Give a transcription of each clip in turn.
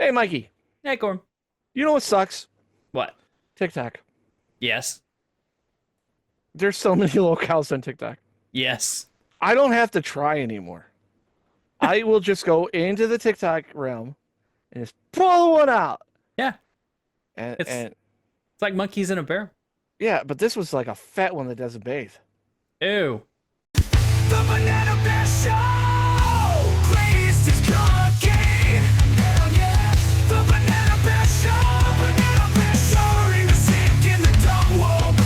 Hey, Mikey, Hey, Gorm. you know what sucks? What? TikTok. Yes. There's so many locales on TikTok. Yes. I don't have to try anymore. I will just go into the TikTok realm and just pull one out. Yeah. And It's and it's like monkeys in a barrel. yeah, but this was like a fat one that doesn't bathe. Ew. The banana bear show. Greatest is cooking. Hell yeah. The banana bear show. Banana bear show. Ring the sick in the dumb world.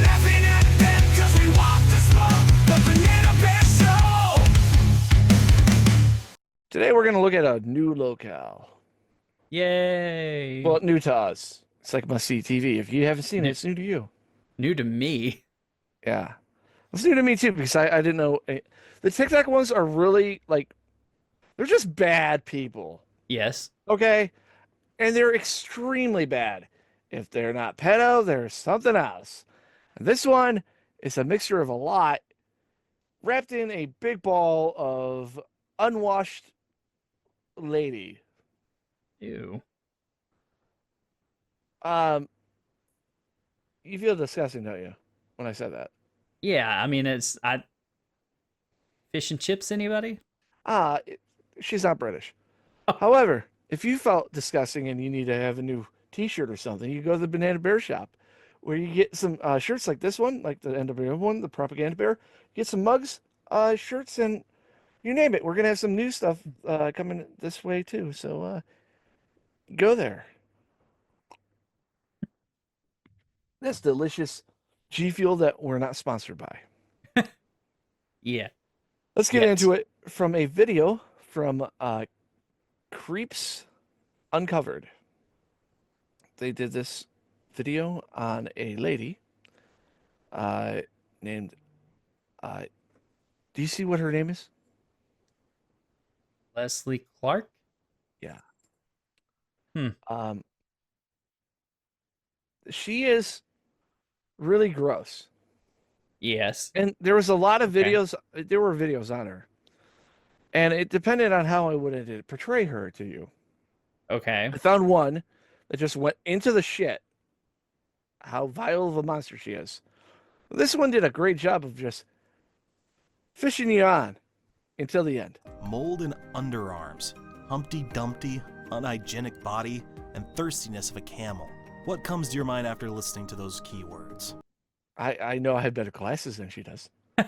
Laughing at them 'cause we walk the smoke. The banana bear show. Today we're gonna look at a new locale. Yay. Well, new to us. It's like must see TV. If you haven't seen it, New, it's new to you. new to me. Yeah, it's new to me too because I didn't know. The TikTok ones are really like they're just bad people. Yes. Okay, and they're extremely bad. If they're not pedo, there's something else. And this one is a mixture of a lot wrapped in a big ball of unwashed lady. Ew. Um, you feel disgusting, don't you? When I said that. Yeah, I mean it's I fish and chips anybody? Ah, she's not British. Oh, However, if you felt disgusting and you need to have a new T-shirt or something, you go to the Banana Bear shop, where you get some shirts like this one, like the NWO one, the Propaganda Bear. Get some mugs, shirts, and you name it. We're gonna have some new stuff coming this way too. So go there. That's delicious G Fuel that we're not sponsored by. yeah. Let's get Yet. into it from a video from Creeps Uncovered. They did this video on a lady named. Uh, do you see what her name is? Leslie Clark? Yeah. Hmm. She is really gross, Yes. and there was a lot of Okay. videos. There were videos on her, and it depended on how I wanted to portray her to you. Okay. I found one that just went into the shit. How vile of a monster she is. This one did a great job of just fishing you on until the end. Mold in underarms, Humpty Dumpty, unhygienic body, and thirstiness of a camel. What comes to your mind after listening to those keywords? I know I have better glasses than she does. Me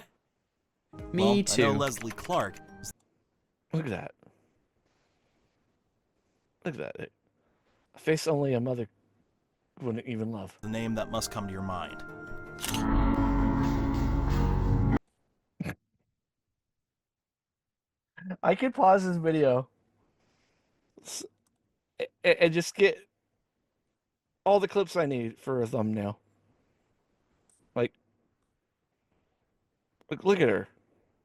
Well, I too. know Leslie Clark is Look at that. Look at that. A face only a mother wouldn't even love. the name that must come to your mind. I could pause this video and just get all the clips I need for a thumbnail. Like, look at her.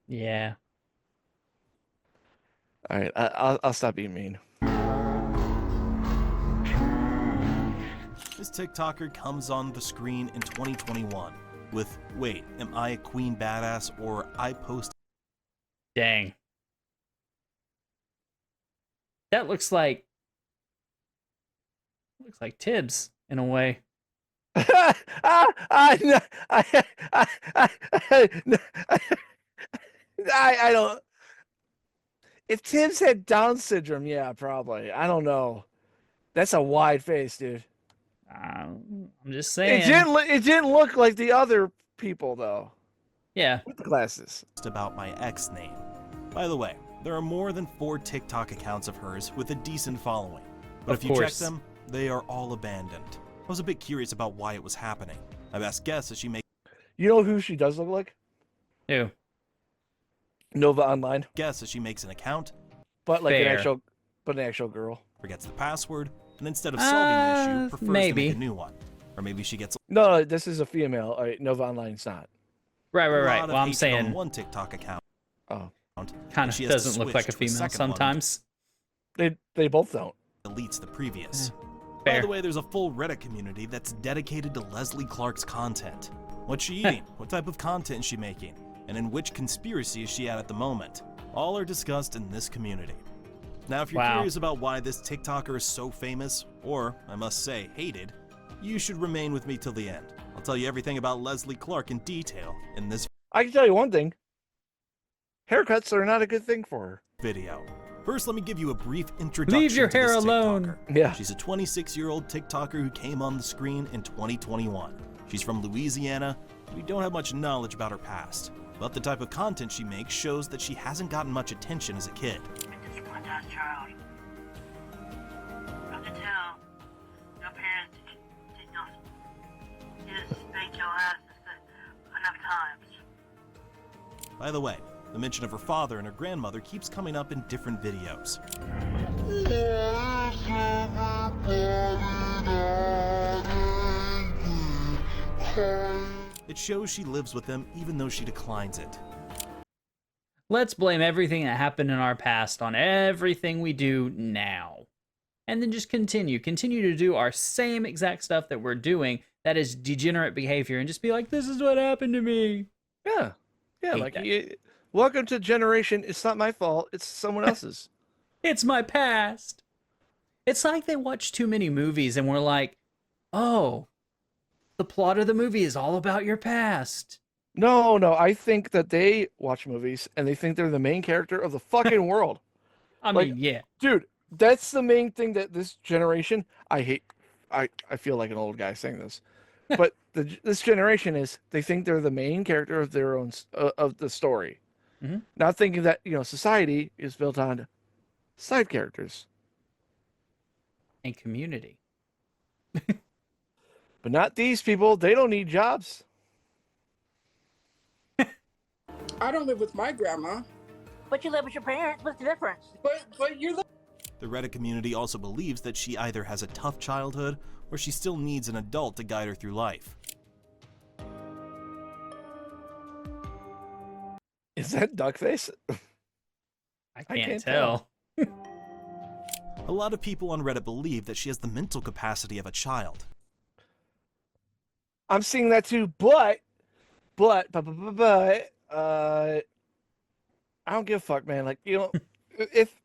Yeah. All right, I'll stop being mean. This TikToker comes on the screen in 2021 with, wait, am I a queen badass or I post Dang. That looks like Tibbs in a way. I, I don't. If Tibbs had Down syndrome, yeah, probably. I don't know. That's a wide face, dude. I'm just It saying. didn't. It didn't look like the other people though Yeah. with the glasses. about my ex name? By the way, there are more than 4 TikTok accounts of hers with a decent following. But Of if you check course. them, they are all abandoned. I was a bit curious about why it was happening. My best guess is she makes You know who she does look like? Ew. Nova Online, an account, but like Fair. an actual girl. forgets the password, and instead of solving the issue, prefers to maybe. make a new one. Or maybe she gets No, this is a female. All right, Nova Online's not. Right, a right, lot right. of Well, I'm hatred saying on one TikTok account. Oh, kind and of she has to doesn't look switch like a to a female second one. sometimes. they both don't. Deletes the previous. Fair. By the way, there's a full Reddit community that's dedicated to Leslie Clark's content. What's she eating? What type of content is she making? And in which conspiracy is she at the moment? All are discussed in this community. Now, if you're Wow. curious about why this TikToker is so famous, or, I must say, hated, you should remain with me till the end. I'll tell you everything about Leslie Clark in detail in this I can tell you one thing. Haircuts are not a good thing for her. video. First, let me give you a brief introduction Leave your to this hair alone. TikToker. Yeah. She's a 26-year-old TikToker who came on the screen in 2021. She's from Louisiana. We don't have much knowledge about her past, but the type of content she makes shows that she hasn't gotten much attention as a kid. Just one last child. I can tell your parents did not just spank your asses enough times. By the way, the mention of her father and her grandmother keeps coming up in different videos. It shows she lives with them even though she declines it. Let's blame everything that happened in our past on everything we do now. And then just continue to do our same exact stuff that we're doing that is degenerate behavior and just be like, this is what happened to me. Yeah. Yeah, Hate like, that. welcome to generation. It's not my fault. It's someone else's. It's my past. It's like they watch too many movies and we're like, oh, the plot of the movie is all about your past. No, I think that they watch movies and they think they're the main character of the fucking world. I Like- mean, yeah. Dude, that's the main thing that this generation, I hate. I feel like an old guy saying this. But this generation is, they think they're the main character of their own, of the story. Mhm. Not thinking that, society is built on side characters. And community. But not these people. They don't need jobs. I don't live with my grandma, But you live with your parents. What's the difference? but you're The Reddit community also believes that she either has a tough childhood or she still needs an adult to guide her through life. Is that Duckface? I I can't can't tell. A lot of people on Reddit believe that she has the mental capacity of a child. I'm seeing that too, but, I don't give a fuck, man. Like, if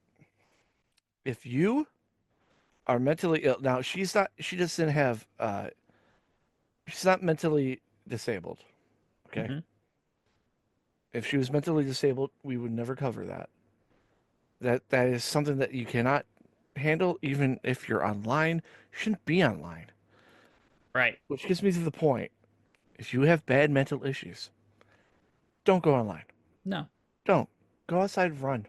you are mentally ill, now she doesn't have, she's not mentally disabled. Okay. Mhm. If she was mentally disabled, we would never cover that. That is something that you cannot handle, even if you're online. You shouldn't be online. Right. Which gets me to the point. If you have bad mental issues, don't go online. No. Don't. Go outside and run.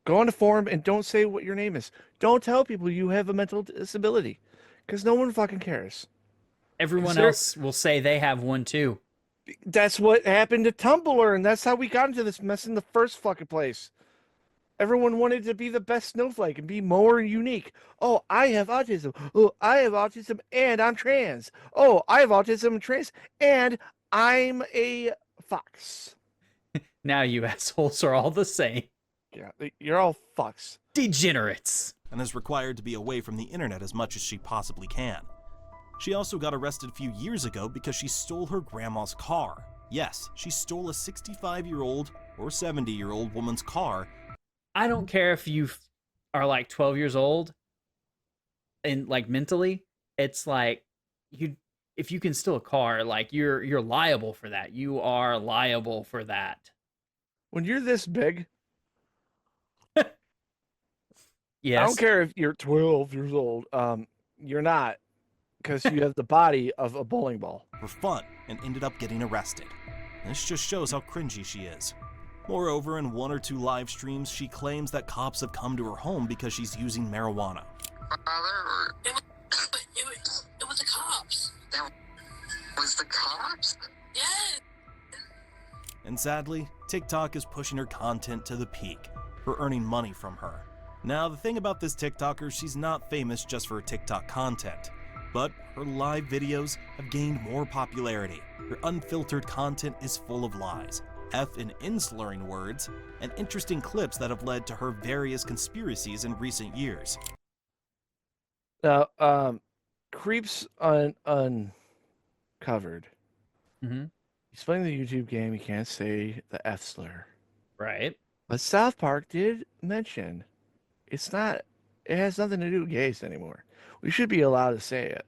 Go on a forum and don't say what your name is. Don't tell people you have a mental disability. Because no one fucking cares. Everyone there- else will say they have one too. That's what happened to Tumblr, and that's how we got into this mess in the first fucking place. Everyone wanted to be the best snowflake and be more unique. Oh, I have autism. Oh, I have autism and I'm trans. Oh, I have autism and trans and I'm a fox. Now you assholes are all the same. Yeah, you're all fucks. Degenerates. And is required to be away from the internet as much as she possibly can. She also got arrested a few years ago because she stole her grandma's car. Yes, she stole a 65-year-old or 70-year-old woman's car. I don't care if you are like 12 years old and like mentally, it's like if you can steal a car, like you're liable for that. You are liable for that. When you're this big, Yes. I don't care if you're 12 years old. You're not, because you have the body of a bowling ball. For fun and ended up getting arrested. This just shows how cringy she is. Moreover, in one or two live streams, she claims that cops have come to her home because she's using marijuana. It was the cops. Was the cops? Yes. And sadly, TikTok is pushing her content to the peak for earning money from her. Now, the thing about this TikToker, she's not famous just for her TikTok content, but her live videos have gained more popularity. Her unfiltered content is full of lies, F and N slurring words, and interesting clips that have led to her various conspiracies in recent years. Now, Creeps Uncovered. Mm-hmm. He's playing the YouTube game. He can't say the F slur. Right. But South Park did mention It's not. It has nothing to do with gays anymore. We should be allowed to say it.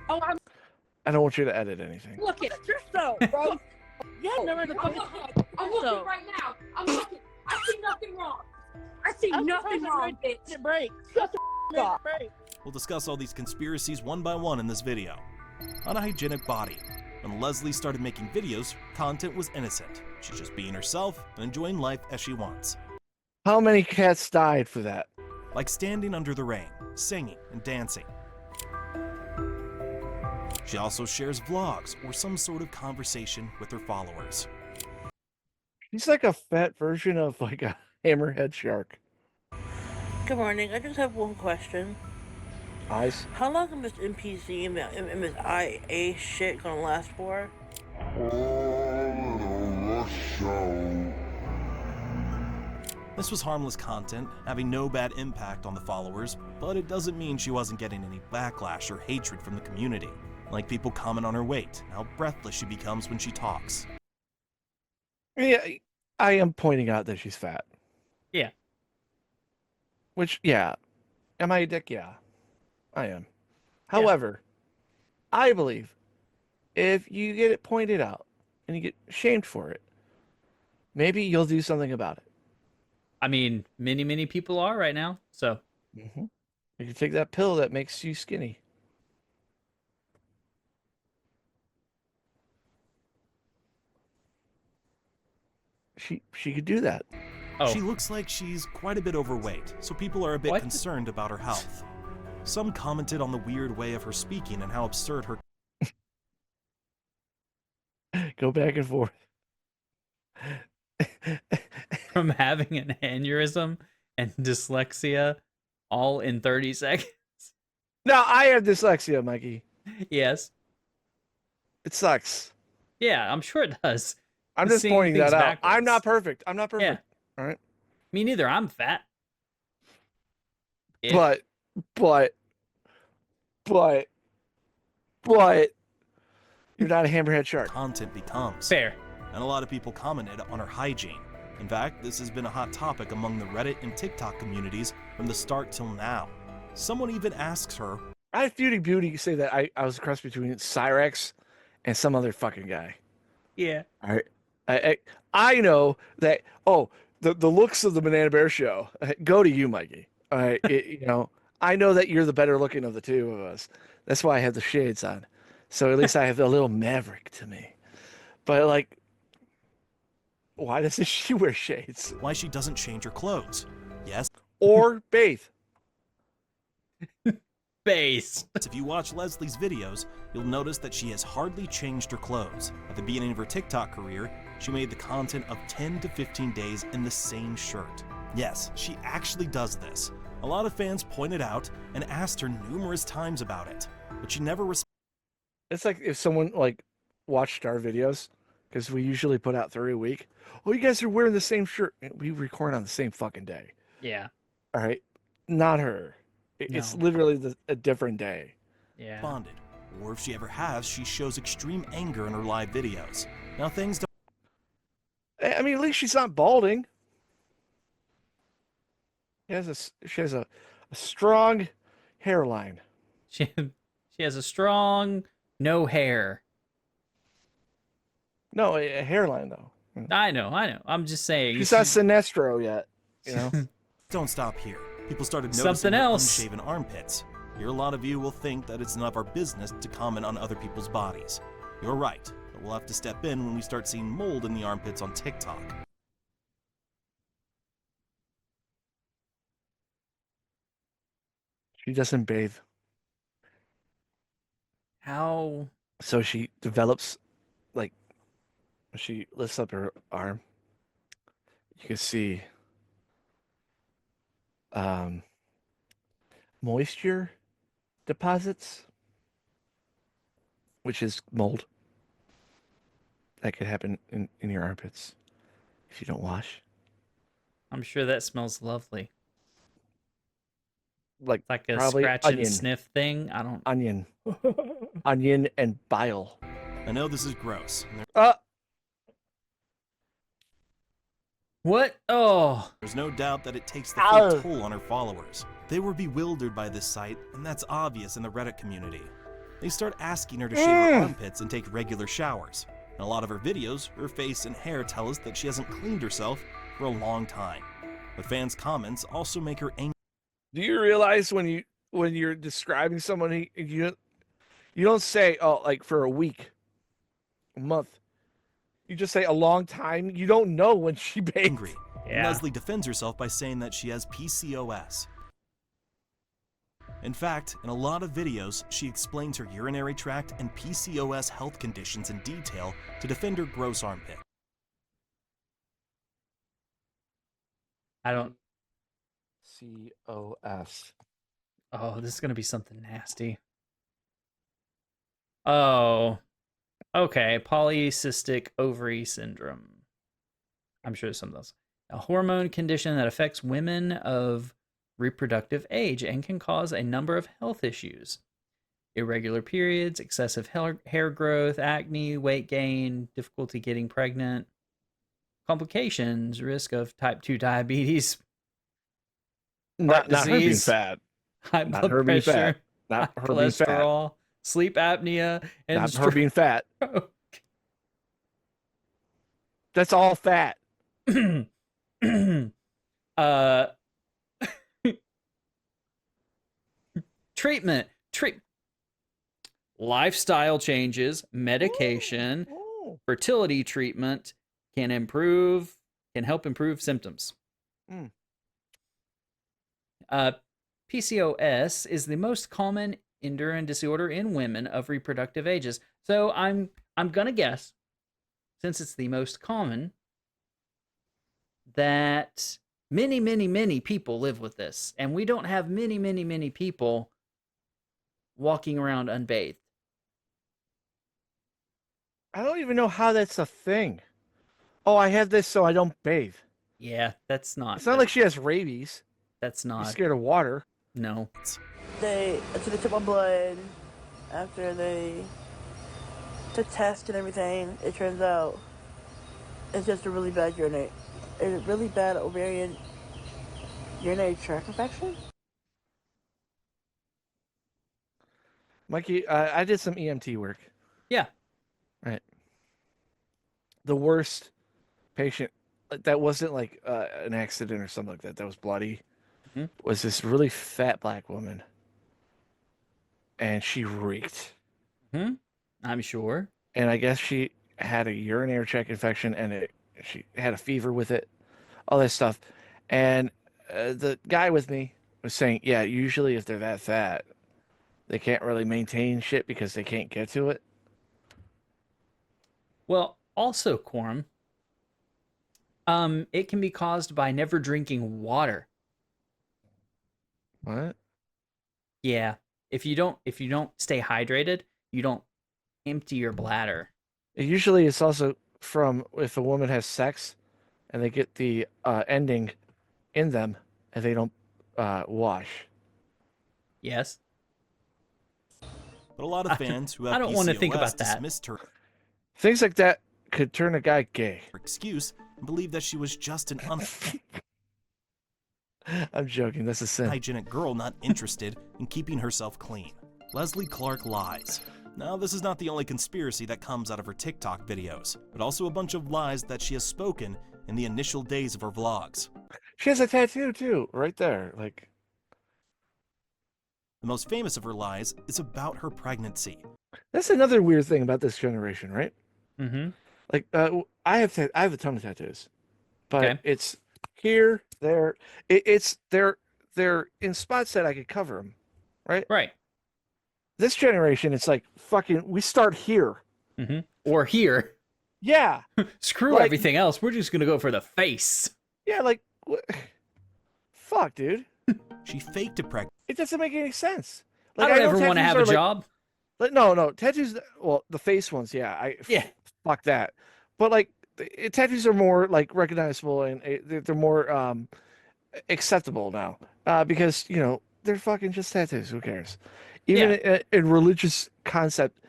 Oh, I'm I don't want you to edit anything. looking at yourself, bro. Yeah, never the fucking I'm looking right now. I'm looking. I see nothing wrong. I see nothing wrong, bitch. break. Shut the up. Break. We'll discuss all these conspiracies one by one in this video. On a hygienic body. When Leslie started making videos, content was innocent. She's just being herself and enjoying life as she wants. How many cats died for that? Like standing under the rain, singing, and dancing. She also shares vlogs or some sort of conversation with her followers. She's like a fat version of like a hammerhead shark. Good morning. I just have one question. Eyes. How long is this NPC and this IA shit gonna last for? This was harmless content, having no bad impact on the followers, but it doesn't mean she wasn't getting any backlash or hatred from the community. Like people comment on her weight, how breathless she becomes when she talks. Yeah, I am pointing out that she's fat. Yeah. Which, yeah. Am I a dick? Yeah, I am. However, I believe if you get it pointed out and you get shamed for it, maybe you'll do something about it. I mean, many people are right now. So You can take that pill that makes you skinny. She could do that. oh, She looks like she's quite a bit overweight, so people are a bit What? concerned about her health. Some commented on the weird way of her speaking and how absurd her Go back and forth. from having an aneurysm and dyslexia all in 30 seconds. Now I have dyslexia, Mikey. Yes. It sucks. Yeah, I'm sure it does. I'm just Seeing pointing things that out. I'm backwards. not perfect. I'm not perfect. Yeah. All right. Me neither. I'm fat. Ish. But you're not a hammerhead shark. content becomes. Fair. And a lot of people commented on her hygiene. In fact, this has been a hot topic among the Reddit and TikTok communities from the start till now. Someone even asks her, I had Beauty Beauty say that I was a cross between Cyrex and some other fucking guy. Yeah. All right. I know that. Oh, the looks of the Banana Bear show go to you, Mikey. All right. I know that you're the better looking of the two of us. That's why I have the shades on. So at least I have a little maverick to me. But like, why doesn't she wear shades why she doesn't change her clothes. Yes, or bathe? Base. if you watch Leslie's videos, you'll notice that she has hardly changed her clothes. At the beginning of her TikTok career, she made the content of 10 to 15 days in the same shirt. Yes, she actually does this. A lot of fans pointed out and asked her numerous times about it, but she never responded. It's like if someone like watched our videos, because we usually put out 3 a week. Oh, you guys are wearing the same shirt. We record on the same fucking day. Yeah. All right. Not her. It's No. literally a different day. Yeah. responded. Or if she ever has, she shows extreme anger in her live videos. Now things don't I mean, at least she's not balding. She has a strong hairline. She has a strong no hair. No, a hairline though. I know. I'm just saying. She's not Sinestro yet. You know. Don't stop here. People started noticing Something her else. unshaven armpits. Here, a lot of you will think that it's none of our business to comment on other people's bodies. You're right, but we'll have to step in when we start seeing mold in the armpits on TikTok. She doesn't bathe, How? so she develops like when she lifts up her arm. You can see moisture deposits, which is mold. That could happen in your armpits if you don't wash. I'm sure that smells lovely. Like Like a probably scratch onion, and sniff thing. I don't. onion, onion and bile. I know this is gross. And Uh, What? Oh. There's no doubt that it takes the Ow. full toll on her followers. They were bewildered by this sight, and that's obvious in the Reddit community. They start asking her to shave her armpits and take regular showers. In a lot of her videos, her face and hair tell us that she hasn't cleaned herself for a long time. But fans' comments also make her angry. Do you realize when you're describing someone, you don't say, oh, like for a week, a month. You just say a long time. You don't know when she bathes. Yeah. Leslie defends herself by saying that she has PCOS. In fact, in a lot of videos, she explains her urinary tract and PCOS health conditions in detail to defend her gross armpit. I don't. COS. Oh, this is gonna be something nasty. Oh. Okay, polycystic ovary syndrome. I'm sure there's something else. A hormone condition that affects women of reproductive age and can cause a number of health issues. Irregular periods, excessive hair growth, acne, weight gain, difficulty getting pregnant, complications, risk of type 2 diabetes, Not her being disease, fat. high Not blood her being pressure, fat. Not high her being fat. cholesterol, sleep apnea, and Not her being fat. stroke. That's all fat. uh treatment lifestyle changes, medication, Oh. fertility treatment can help improve symptoms. Mm. PCOS is the most common endocrine disorder in women of reproductive ages. So I'm gonna guess, since it's the most common, that many people live with this, and we don't have many people walking around unbathed. I don't even know how that's a thing. Oh, I have this so I don't bathe. Yeah, that's not. It's not like she has rabies. That's She's not. scared of water. No. They took my blood after they took tests and everything. It turns out it's just a really bad ovarian urinary tract infection. Mikey, I did some EMT work. Yeah. Right. The worst patient that wasn't like an accident or something like that. That was bloody. Mhm. Was this really fat black woman, and she reeked. I'm sure. And I guess she had a urinary tract infection, and she had a fever with it, all that stuff. And the guy with me was saying, yeah, usually if they're that fat, they can't really maintain shit because they can't get to it. Well, also, Quorum, it can be caused by never drinking water. What? Yeah. If you don't stay hydrated, you don't empty your bladder. Usually it's also from if a woman has sex and they get the ending in them and they don't wash. Yes. But a lot of fans who have I don't want to think about that. dismissed her Things like that could turn a guy gay. excuse and believe that she was just an I'm joking. That's a sin. unhygienic girl not interested in keeping herself clean. Leslie Clark lies. Now, this is not the only conspiracy that comes out of her TikTok videos, but also a bunch of lies that she has spoken in the initial days of her vlogs. She has a tattoo too, right there. Like, The most famous of her lies is about her pregnancy. that's another weird thing about this generation, right? Mm-hmm. Like, I have a ton of tattoos, but Okay. it's here, there. They're in spots that I could cover them, right? Right. This generation, it's like fucking. We start here. Mm-hmm. Or here. Yeah, Screw Like- everything else. We're just gonna go for the face. yeah. Like, what? Fuck, dude. She faked a pregnancy. It doesn't make any sense. I don't know ever want to tattoos have are a like- job. Like, no, tattoos. Well, the face ones, yeah. Yeah. Fuck that. But like, tattoos are more like recognizable and they're more acceptable now because they're fucking just tattoos. Who cares? Even in religious concept,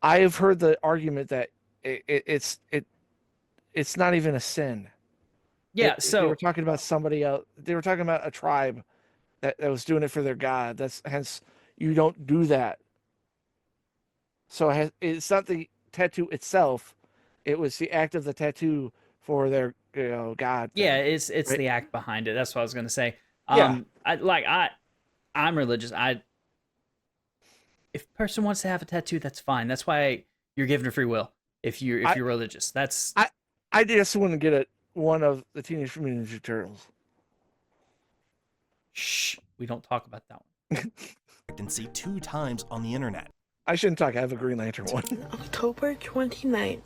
I have heard the argument that it's not even a sin. Yeah, They so were talking about somebody else. They were talking about a tribe that was doing it for their god. That's hence you don't do that. So it's not the tattoo itself; it was the act of the tattoo for their god yeah, thing. it's Right? the act behind it. That's what I was gonna say. Yeah. I'm religious. If a person wants to have a tattoo, that's fine. That's why you're given a free will. If you're religious, that's I just want to get one of the Teenage Mutant Ninja Turtles. shh. We don't talk about that one. And see 2 times on the internet. I shouldn't talk. I have a Green Lantern one. October 29th,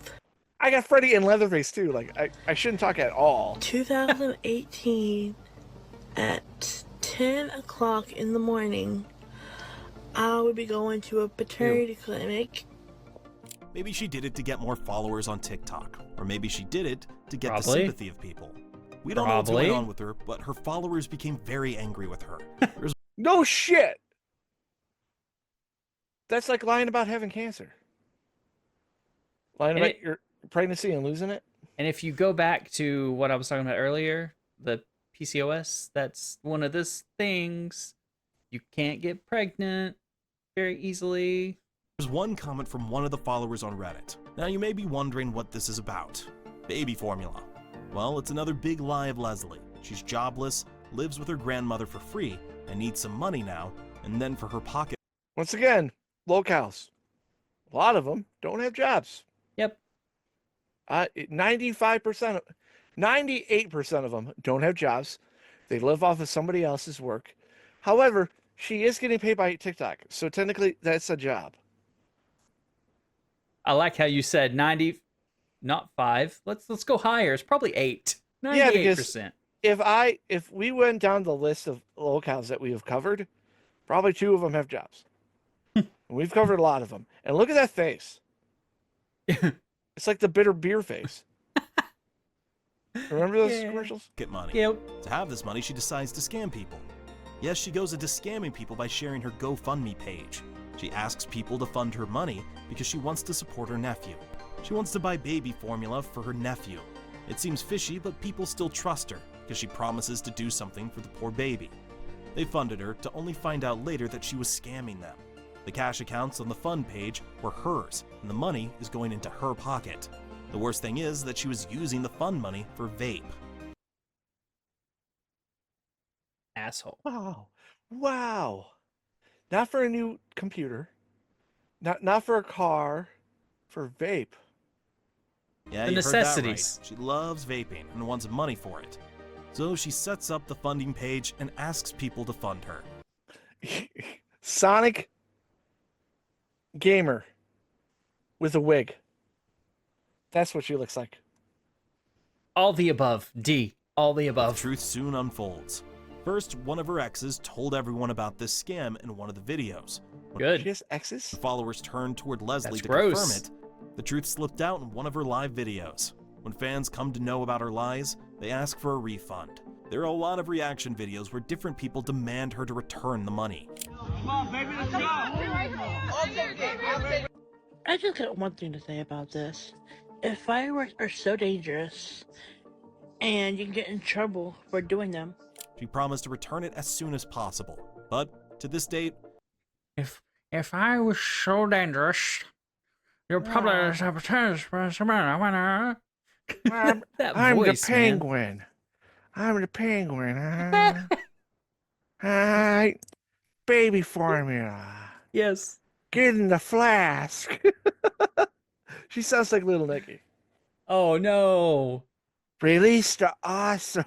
I got Freddy and Leatherface too. Like I shouldn't talk at all. 2018, at 10 o'clock in the morning, I would be going to a paternity clinic. Maybe she did it to get more followers on TikTok, or maybe she did it to get the Probably. sympathy of people. We don't know what's Probably. going on with her, but her followers became very angry with her. There's No shit. That's like lying about having cancer. Lying And about your pregnancy and losing it. And if you go back to what I was talking about earlier, the PCOS, that's one of those things. You can't get pregnant very easily. one comment from one of the followers on Reddit. Now you may be wondering what this is about. Baby formula. Well, it's another big lie of Leslie. She's jobless, lives with her grandmother for free, and needs some money now, and then for her pocket. Once again, locals. A lot of them don't have jobs. Yep. 95%, 98% of them don't have jobs. They live off of somebody else's work. However, she is getting paid by TikTok, so technically that's a job. I like how you said 90, not 5. Let's go higher. It's probably 8. 98%. Yeah, because if we went down the list of locales that we have covered, probably 2 of them have jobs. And we've covered a lot of them. And look at that face. It's like the bitter beer face. Remember those commercials? Get money. Yep. To have this money, she decides to scam people. Yes, she goes into scamming people by sharing her GoFundMe page. She asks people to fund her money because she wants to support her nephew. She wants to buy baby formula for her nephew. It seems fishy, but people still trust her because she promises to do something for the poor baby. They funded her to only find out later that she was scamming them. The cash accounts on the fund page were hers, and the money is going into her pocket. The worst thing is that she was using the fund money for vape. Asshole. Wow. Not for a new computer. Not for a car. For vape. Yeah, The you necessities. heard that right. She loves vaping and wants money for it. So she sets up the funding page and asks people to fund her. Sonic gamer with a wig. That's what she looks like. All the above. D. All the The above. truth soon unfolds. First, one of her exes told everyone about this scam in one of the videos. When She Good. has exes? the followers turned toward Leslie That's to gross. confirm it, the truth slipped out in one of her live videos. When fans come to know about her lies, they ask for a refund. There are a lot of reaction videos where different people demand her to return the money. I just got one thing to say about this. If fireworks are so dangerous and you can get in trouble for doing them, She promised to return it as soon as possible. But to this date, If I was so dangerous, you'll probably have a chance for some winner. I'm, That I'm voice, the man. penguin. I'm the penguin. Hi. Baby formula. Yes. Get in the flask. She sounds like Little Nicky. Oh no. Release the awesome.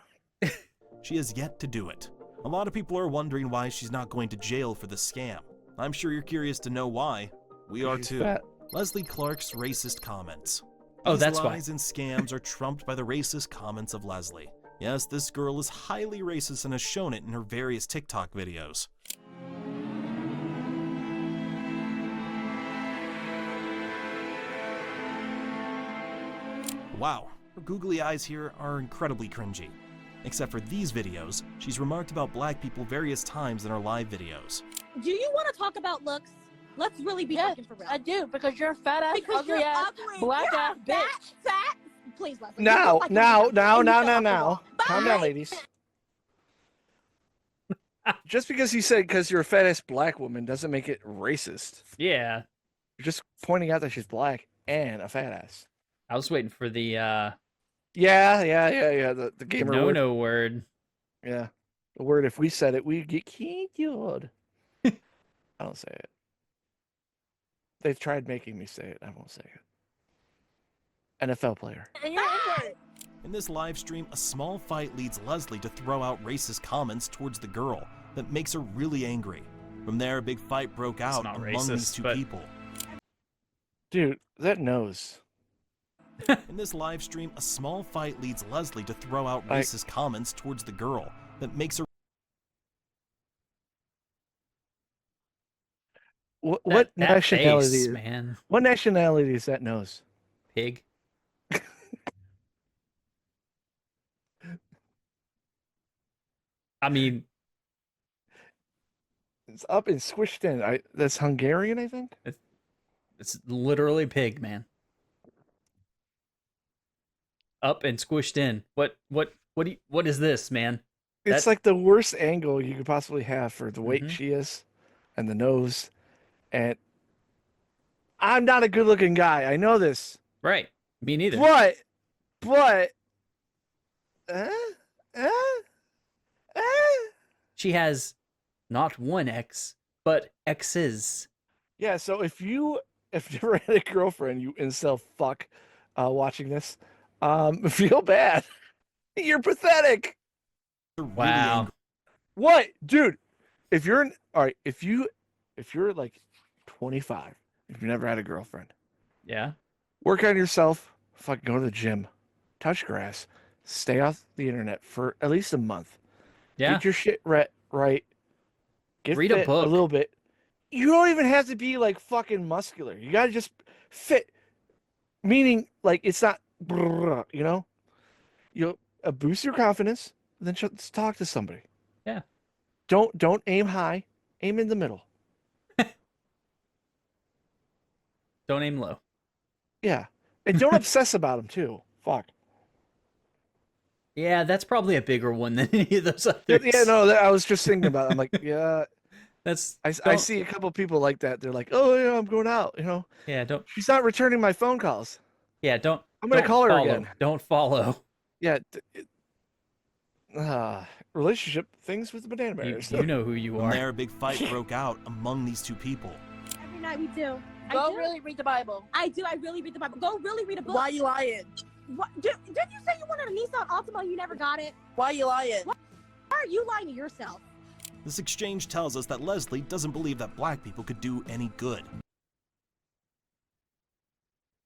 she has yet to do it. A lot of people are wondering why she's not going to jail for this scam. I'm sure you're curious to know why. We are She's too. fat. Leslie Clark's racist comments. Oh, These that's why. lies and scams are trumped by the racist comments of Leslie. Yes, this girl is highly racist and has shown it in her various TikTok videos. Wow, her googly eyes here are incredibly cringy. Except for these videos, she's remarked about black people various times in her live videos. Do you want to talk about looks? Let's really be Yes, fucking for real. I do, because you're a fat ass, Because ugly you're ass, ugly. black You're ass a bitch. fat, please, Leslie. You Now, look like now, you're now, and you now, fell now, off the now. wall. Calm down, Bye. ladies. Just because you said because you're a fat ass black woman doesn't make it racist. Yeah. You're just pointing out that she's black and a fat ass. I was waiting for the Yeah. The gamer word. no word. Yeah. The word, if we said it, we'd get killed. I don't say it. They've tried making me say it. I won't say it. NFL player. And you're N-word. In this live stream, a small fight leads Leslie to throw out racist comments towards the girl that makes her really angry. From there, a big fight broke out not among these racist, two but- people. Dude, that nose. In this live stream, a small fight leads Leslie to throw out I- racist comments towards the girl that makes her What That nationality? face, man. What nationality is that nose? Pig. I mean, It's up and squished in. That's Hungarian, I think. it's literally pig, man. Up and squished in. What is this, man? It's That- like the worst angle you could possibly have for the weight Mhm. she is, and the nose, and I'm not a good-looking guy. I know this, Right. Me neither. but, uh, uh, uh. She has not one X, but X's. Yeah. So if you never had a girlfriend, you incel fuck, watching this, feel bad. You're pathetic. really Wow. angry. What, dude? If you're all right, if you're like 25, if you never had a girlfriend, Yeah. work on yourself. Fucking go to the gym, touch grass, stay off the internet for at least a month. Yeah. Get your shit right. Get Read a fit book. a little bit. You don't even have to be like fucking muscular. You gotta just fit. Meaning, like it's not, you know. You'll boost your confidence. Then just talk to somebody. Yeah. Don't aim high. Aim in the middle. Don't aim low. Yeah, and don't obsess about them too. Fuck. Yeah, that's probably a bigger one than any of those others. Yeah, no, I was just thinking about it. I'm like, yeah, That's I don't- see a couple people like that. They're like, oh yeah, I'm going out. You know, Yeah, don't she's not returning my phone calls. yeah, don't I'm gonna don't call her follow. again. Don't follow. Yeah. Relationship things with the banana You, bears. you know who you From are. there, a big fight broke out among these two people. Every night we do. Go I do. really read the Bible. I do. I really read the Bible. Go really read a book. Why you lying? What? Didn't you say you wanted a Nissan Altima and you never got it? Why you lying? Why are you lying to yourself? This exchange tells us that Leslie doesn't believe that black people could do any good.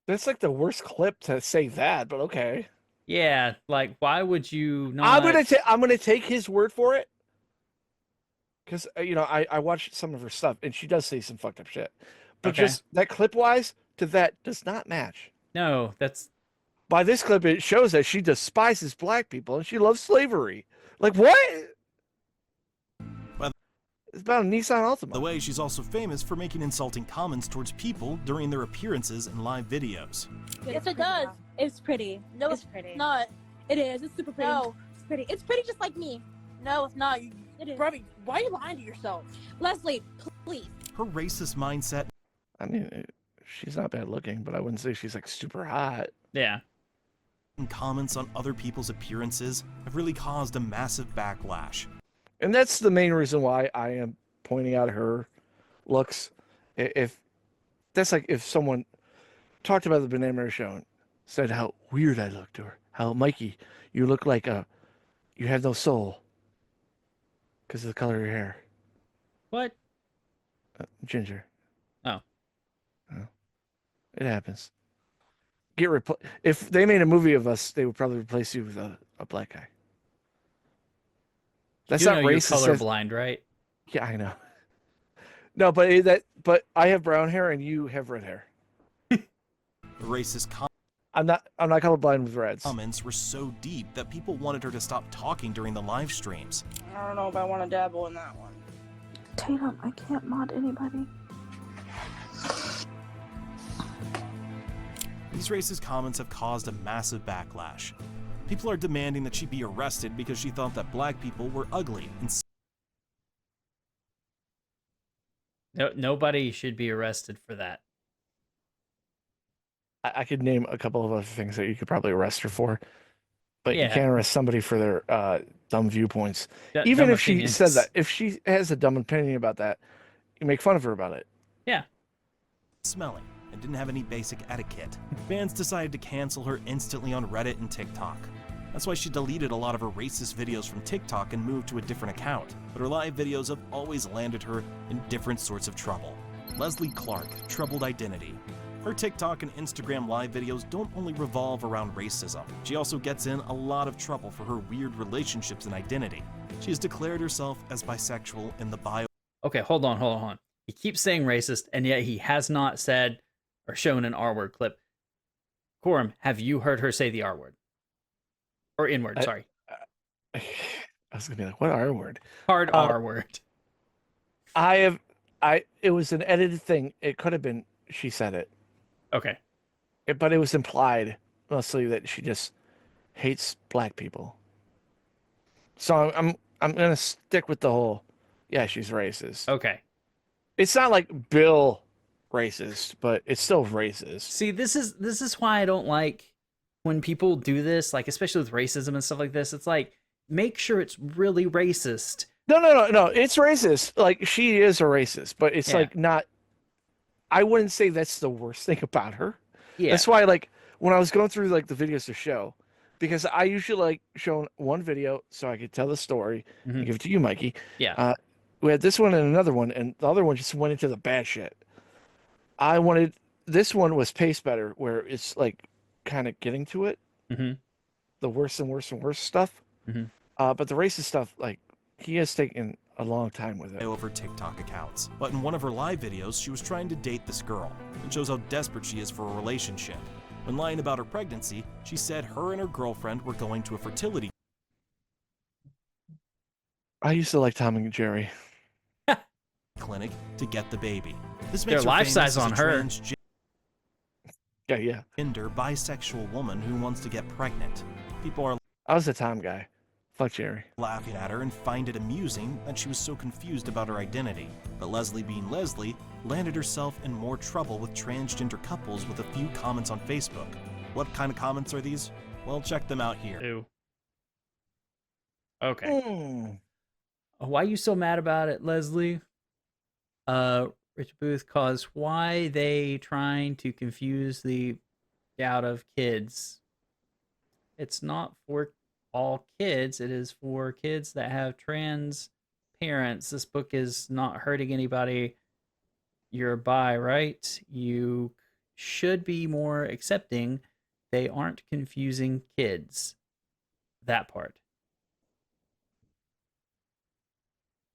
That's like the worst clip to say that, but okay. Yeah, like why would you not? I'm gonna take his word for it, because you know I watched some of her stuff and she does say some fucked up shit, but Okay. just that clip wise to that does not match. No, that's By this clip, it shows that she despises black people and she loves slavery. Like what? Well- It's about a Nissan Altima. The way, she's also famous for making insulting comments towards people during their appearances in live videos. Yes, it does. It's pretty. No, it's it's pretty. not. It is. It's super pretty. No, It's pretty. It's pretty just like me. no, it's not. You, It is. Robbie, why are you lying to yourself? Leslie, please. Her racist mindset I mean, she's not bad looking, but I wouldn't say she's like super hot. yeah. and comments on other people's appearances have really caused a massive backlash. And that's the main reason why I am pointing out her looks. If that's like if someone talked about the Banana Bear show and said how weird I look to her, how Mikey, you look like you have no soul because of the color of your hair, What? ginger. Oh. It happens. If they made a movie of us, they would probably replace you with a black guy. That's you not know racist. You're colorblind, right? Yeah, I know. No, but I have brown hair and you have red hair. The racist I'm not colorblind with reds. comments were so deep that people wanted her to stop talking during the live streams. I don't know if I want to dabble in that one. Tatum, I can't mod anybody. These racist comments have caused a massive backlash. People are demanding that she be arrested because she thought that black people were ugly and No, nobody should be arrested for that. I could name a couple of other things that you could probably arrest her for, but you Yeah. can't arrest somebody for their dumb viewpoints. Even Dumb if she opinions. said that, if she has a dumb opinion about that, you make fun of her about it. Yeah. smelling and didn't have any basic etiquette. Fans decided to cancel her instantly on Reddit and TikTok. That's why she deleted a lot of her racist videos from TikTok and moved to a different account. But her live videos have always landed her in different sorts of trouble. Leslie Clark, troubled identity. Her TikTok and Instagram live videos don't only revolve around racism. She also gets in a lot of trouble for her weird relationships and identity. She has declared herself as bisexual in the bio. Okay, hold on. He keeps saying racist, and yet he has not said or shown an R-word clip. Corum, have you heard her say the R-word? Or N-word, sorry. I was gonna be like, what R-word? Hard R-word. It was an edited thing. It could have been she said it. Okay. But it was implied mostly that she just hates black people. So I'm gonna stick with the whole, yeah, she's racist. Okay. It's not like Bill racist, but it's still racist. See, this is why I don't like when people do this, like especially with racism and stuff like this. It's like, make sure it's really racist. No, it's racist. Like, she is a racist, but it's like not. I wouldn't say that's the worst thing about her. Yeah. That's why, like, when I was going through like the videos to show, because I usually like showing one video so I could tell the story and give it to you, Mikey. Yeah. We had this one and another one, and the other one just went into the bad shit. This one was paced better, where it's like kind of getting to it. Mm-hmm. The worse and worse and worse stuff. Mm-hmm. But the racist stuff, like, he has taken a long time with it. Over TikTok accounts. But in one of her live videos, she was trying to date this girl. It shows how desperate she is for a relationship. When lying about her pregnancy, she said her and her girlfriend were going to a fertility I used to like Tom and Jerry. clinic to get the baby. This Their makes her life famous size as on a her. Yeah. bisexual woman who wants to get pregnant. People are I was a Tom guy. Fuck Jerry. laughing at her and find it amusing that she was so confused about her identity. But Leslie, being Leslie, landed herself in more trouble with transgender couples with a few comments on Facebook. What kind of comments are these? Well, check them out here. Ew. Okay. Why are you so mad about it, Leslie? Rich Booth caused why they trying to confuse the out of kids. It's not for all kids. It is for kids that have trans parents. This book is not hurting anybody. You're bi, right? You should be more accepting. They aren't confusing kids. That part.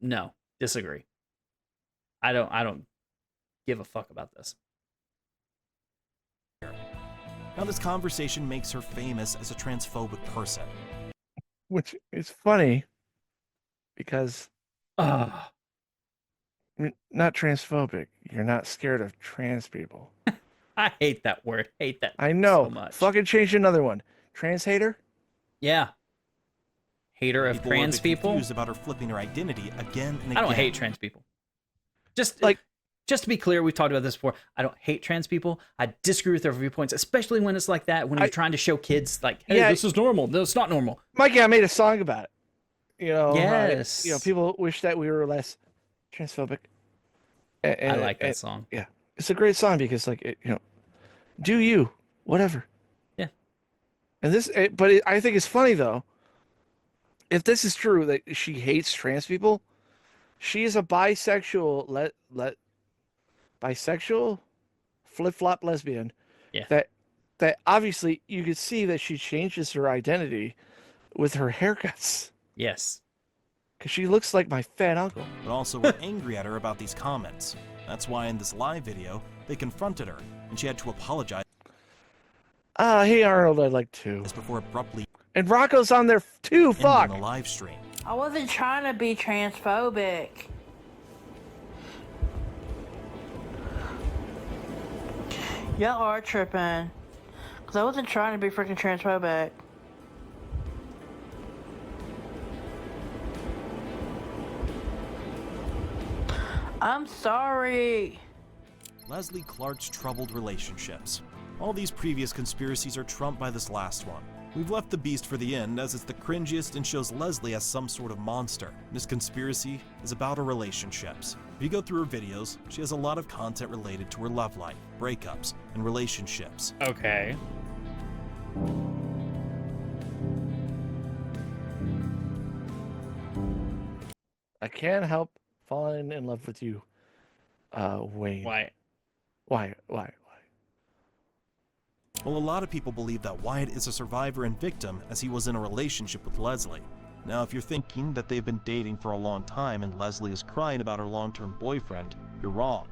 No, disagree. I don't give a fuck about this. Now this conversation makes her famous as a transphobic person. Which is funny because Ugh. you're not transphobic. You're not scared of trans people. I hate that word. Hate that I know. so much. Fucking change another one. Trans hater? Yeah. Hater of People trans are a bit people? confused about her flipping her identity again and again. I don't hate trans people. Just to be clear, we've talked about this before. I don't hate trans people. I disagree with their viewpoints, especially when it's like that, when you're trying to show kids, like, hey, this is normal. No, it's not normal. Mikey, I made a song about it. Yes. People wish that we were less transphobic. I like that song. Yeah. It's a great song because, like, do you, whatever. Yeah. And I think it's funny, though. If this is true that she hates trans people, she is a bisexual, bisexual, flip-flop lesbian. Yeah. That obviously you could see that she changes her identity with her haircuts. Yes. Because she looks like my fat uncle. But also were angry at her about these comments. That's why in this live video, they confronted her, and she had to apologize. Hey Arnold, I'd like to. Before abruptly And Rocco's on there too, fuck! ending the live stream. I wasn't trying to be transphobic. Y'all are tripping. Because I wasn't trying to be freaking transphobic. I'm sorry. Leslie Clark's troubled relationships. All these previous conspiracies are trumped by this last one. We've left the beast for the end as it's the cringiest and shows Leslie as some sort of monster. This conspiracy is about her relationships. If you go through her videos, she has a lot of content related to her love life, breakups, and relationships. Okay. I can't help falling in love with you, Wayne. Why? Why? Well, a lot of people believe that Wyatt is a survivor and victim as he was in a relationship with Leslie. Now, if you're thinking that they've been dating for a long time and Leslie is crying about her long-term boyfriend, you're wrong.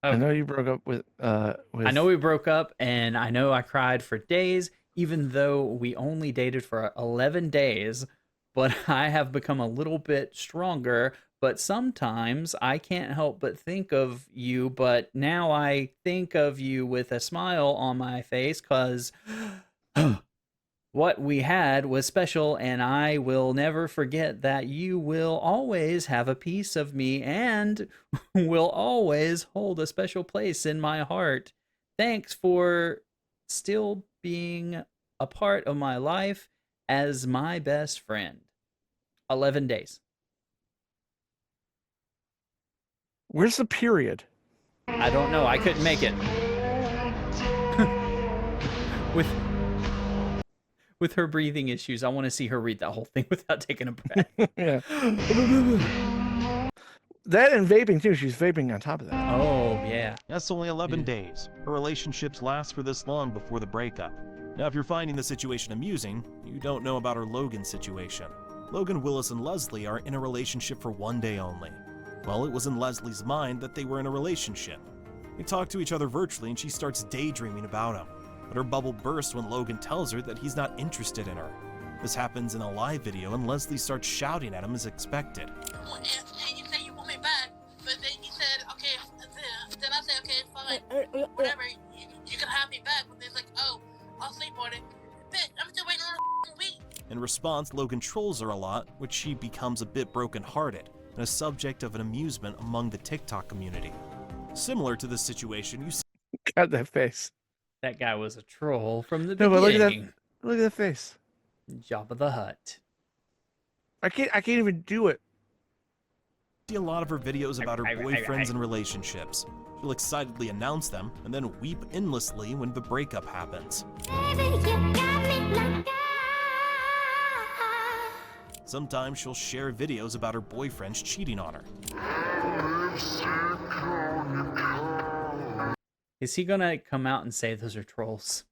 I know you broke up with. I know we broke up, and I know I cried for days, even though we only dated for 11 days. But I have become a little bit stronger. But sometimes I can't help but think of you. But now I think of you with a smile on my face because what we had was special, and I will never forget that you will always have a piece of me and will always hold a special place in my heart. Thanks for still being a part of my life as my best friend. 11 days. Where's the period? I don't know. I couldn't make it. With her breathing issues, I want to see her read that whole thing without taking a breath. Yeah. That and vaping too. She's vaping on top of that. Oh, yeah. That's only 11 days. Her relationships last for this long before the breakup. Now, if you're finding the situation amusing, you don't know about her Logan situation. Logan, Willis, and Leslie are in a relationship for 1 day only. Well, it was in Leslie's mind that they were in a relationship. They talk to each other virtually and she starts daydreaming about him. But her bubble bursts when Logan tells her that he's not interested in her. This happens in a live video and Leslie starts shouting at him as expected. And you say you want me back, but then you said, okay, then I said, okay, fine, whatever, you can have me back. But then it's like, oh, I'll sleep on it. Bitch, I'm still waiting on a week. In response, Logan trolls her a lot, which she becomes a bit brokenhearted and a subject of an amusement among the TikTok community. Similar to this situation, you see God, that face. That guy was a troll from the No, but look at that. beginning. Look at that face. Jabba the Hutt. I can't even do it. a lot of her videos about her boyfriends and relationships. She'll excitedly announce them and then weep endlessly when the breakup happens. Sometimes she'll share videos about her boyfriends cheating on her. Is he gonna come out and say those are trolls?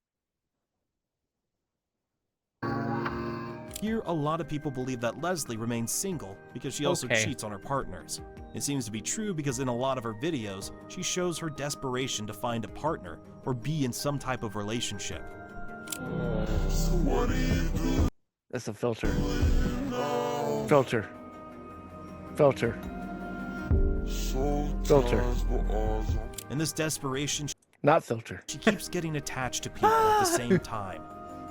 Here, a lot of people believe that Leslie remains single because she also cheats on her partners. It seems to be true because in a lot of her videos, she shows her desperation to find a partner or be in some type of relationship. That's a filter. Filter. Filter. Filter. In this desperation, not filter. She keeps getting attached to people at the same time.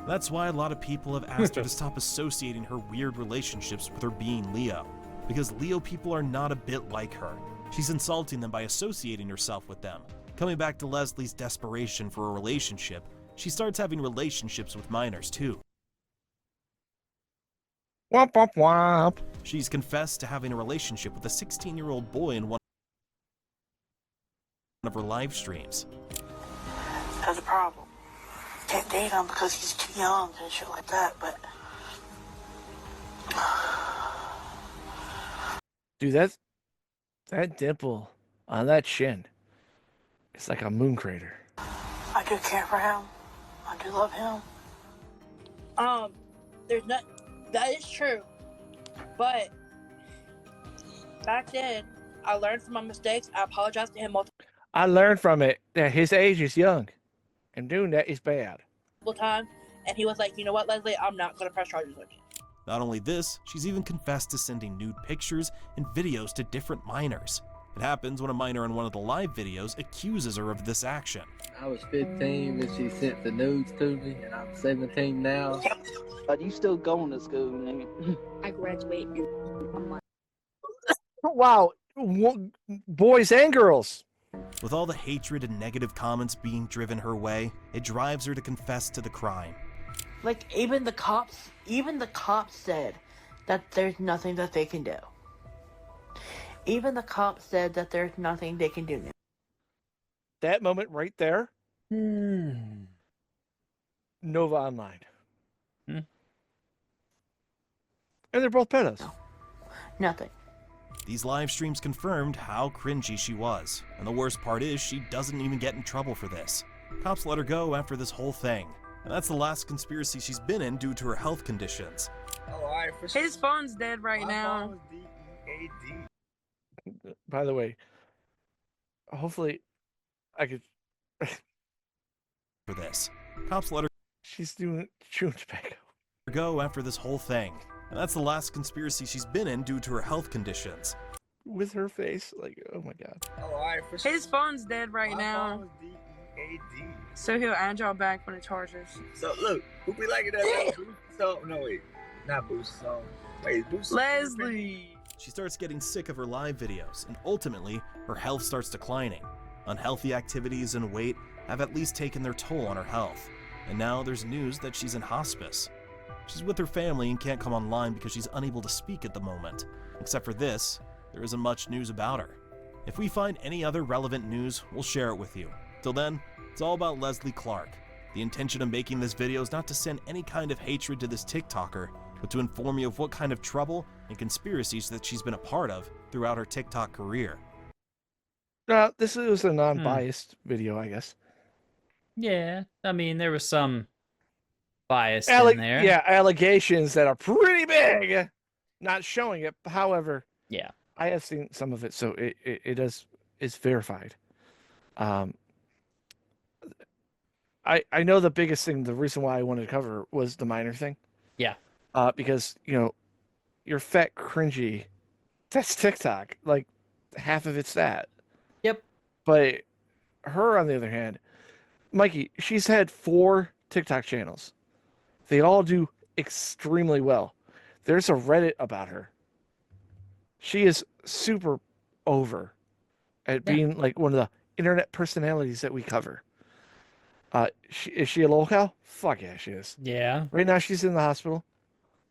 That's why a lot of people have asked her to stop associating her weird relationships with her being Leo, because Leo people are not a bit like her. She's insulting them by associating herself with them. Coming back to Leslie's desperation for a relationship, she starts having relationships with minors too. Womp womp womp. She's confessed to having a relationship with a 16-year-old boy in one of her live streams. That's a problem. Can't date him because he's too young and shit like that, but... Dude, that dimple on that chin, it's like a moon crater. I do care for him. I do love him. There's not... That is true. But back then, I learned from my mistakes. I apologize to him multiple I learned from it that his age is young, and doing that is bad. times, and he was like, you know what, Leslie, I'm not going to press charges on you. Not only this, she's even confessed to sending nude pictures and videos to different minors. It happens when a minor in one of the live videos accuses her of this action. I was 15 when she sent the nudes to me, and I'm 17 now. But you still going to school, nigga? I graduate in a month. Wow, boys and girls. With all the hatred and negative comments being driven her way, it drives her to confess to the crime. Like, even the cops said that there's nothing that they can do. Even the cops said that there's nothing they can do now. That moment right there. Nova Online. And they're both pedos. No. Nothing. These live streams confirmed how cringy she was. And the worst part is, she doesn't even get in trouble for this. Cops let her go after this whole thing. And that's the last conspiracy she's been in due to her health conditions. Oh, all right, for sure. His phone's dead right now. Phone's DEAD. By the way, hopefully I could. For this. Cops let her She's doing chewing tobacco. go after this whole thing. And that's the last conspiracy she's been in due to her health conditions. With her face, like, oh my god. Oh, all right, for sure. His phone's dead right now. Phone's DEAD. So he'll add y'all back when it charges. So look, who be liking that boost song? No wait, not boost song. Wait, boost song. Leslie. She starts getting sick of her live videos, and ultimately, her health starts declining. Unhealthy activities and weight have at least taken their toll on her health. And now there's news that she's in hospice. She's with her family and can't come online because she's unable to speak at the moment. Except for this, there isn't much news about her. If we find any other relevant news, we'll share it with you. Till then, it's all about Leslie Clark. The intention of making this video is not to send any kind of hatred to this TikToker, but to inform you of what kind of trouble and conspiracies that she's been a part of throughout her TikTok career. This was a non-biased video, I guess. Yeah, I mean, there was some bias in there. Yeah, allegations that are pretty big. Not showing it, however. Yeah. I have seen some of it, so it's verified. I know the biggest thing, the reason why I wanted to cover was the minor thing. Yeah. Because, you're fat cringy. That's TikTok. Like, half of it's that. Yep. But her, on the other hand, Mikey, she's had 4 TikTok channels. They all do extremely well. There's a Reddit about her. She is super over at being like one of the internet personalities that we cover. Is she a lolcow? Fuck yeah, she is. Yeah. Right now she's in the hospital.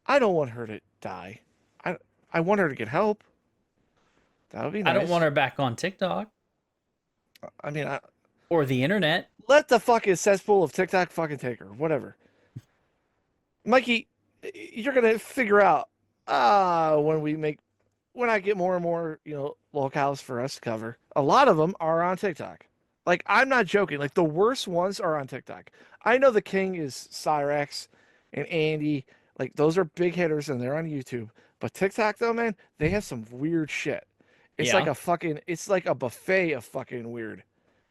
I don't want her to die. I want her to get help. That would be nice. I don't want her back on TikTok. I mean, or the internet. Let the fucking cesspool of TikTok fucking take her. Whatever. Mikey, you're gonna figure out when I get more and more, locales for us to cover. A lot of them are on TikTok. Like, I'm not joking. Like, the worst ones are on TikTok. I know the king is Cyrex and Andy. Like, those are big hitters and they're on YouTube. But TikTok, though, man, they have some weird shit. It's like a buffet of fucking weird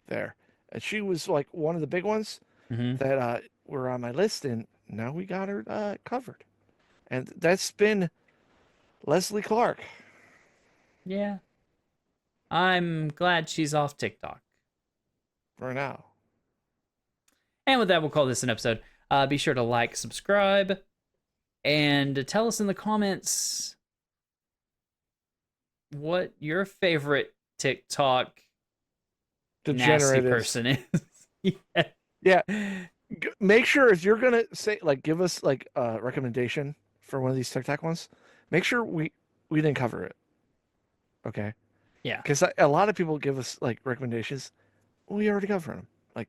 there. And she was like one of the big ones that were on my list, and now we got her covered. And that's been Leslie Clark. Yeah. I'm glad she's off TikTok. For now. And with that, we'll call this an episode. Be sure to like, subscribe, and tell us in the comments what your favorite TikTok nasty person is. Yeah. Make sure if you're gonna say, like, give us like a recommendation for one of these TikTok ones, make sure we didn't cover it. Okay. Yeah. Because a lot of people give us like recommendations, we already covered them. Like,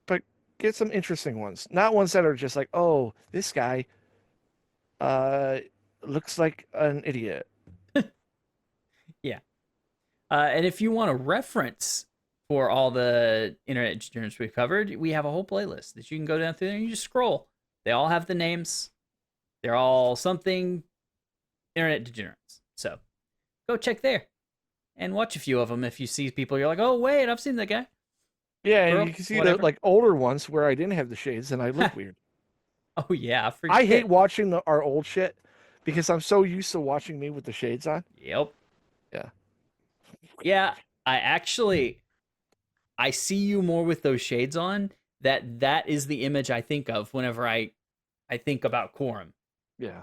but get some interesting ones, not ones that are just like, oh, this guy, looks like an idiot. Yeah. And if you want a reference for all the internet degenerates we've covered, we have a whole playlist that you can go down through there and you just scroll. They all have the names. They're all something internet degenerates. So go check there and watch a few of them. If you see people, you're like, oh, wait, I've seen that guy. Yeah, Girl, and you can see whatever. the like older ones where I didn't have the shades and I look weird. Oh, yeah. I hate watching our old shit because I'm so used to watching me with the shades on. Yep. Yeah, I see you more with those shades on. That is the image I think of whenever I think about quorum. Yeah.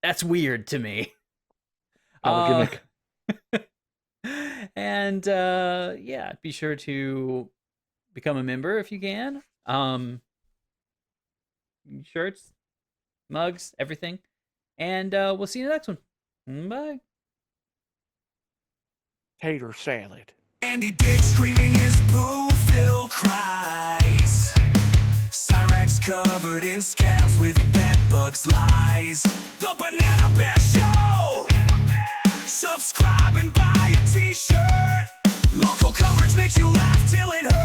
That's weird to me. Got a gimmick. And yeah, be sure to become a member if you can. Shirts, mugs, everything. And we'll see you in the next one. Bye. Tater salad. Andy Dick screaming his boo-filled cries. Cyrex covered in scabs with bedbugs lies. The Banana Bear Show! Subscribe and buy a t-shirt. Local coverage makes you laugh till it hurts.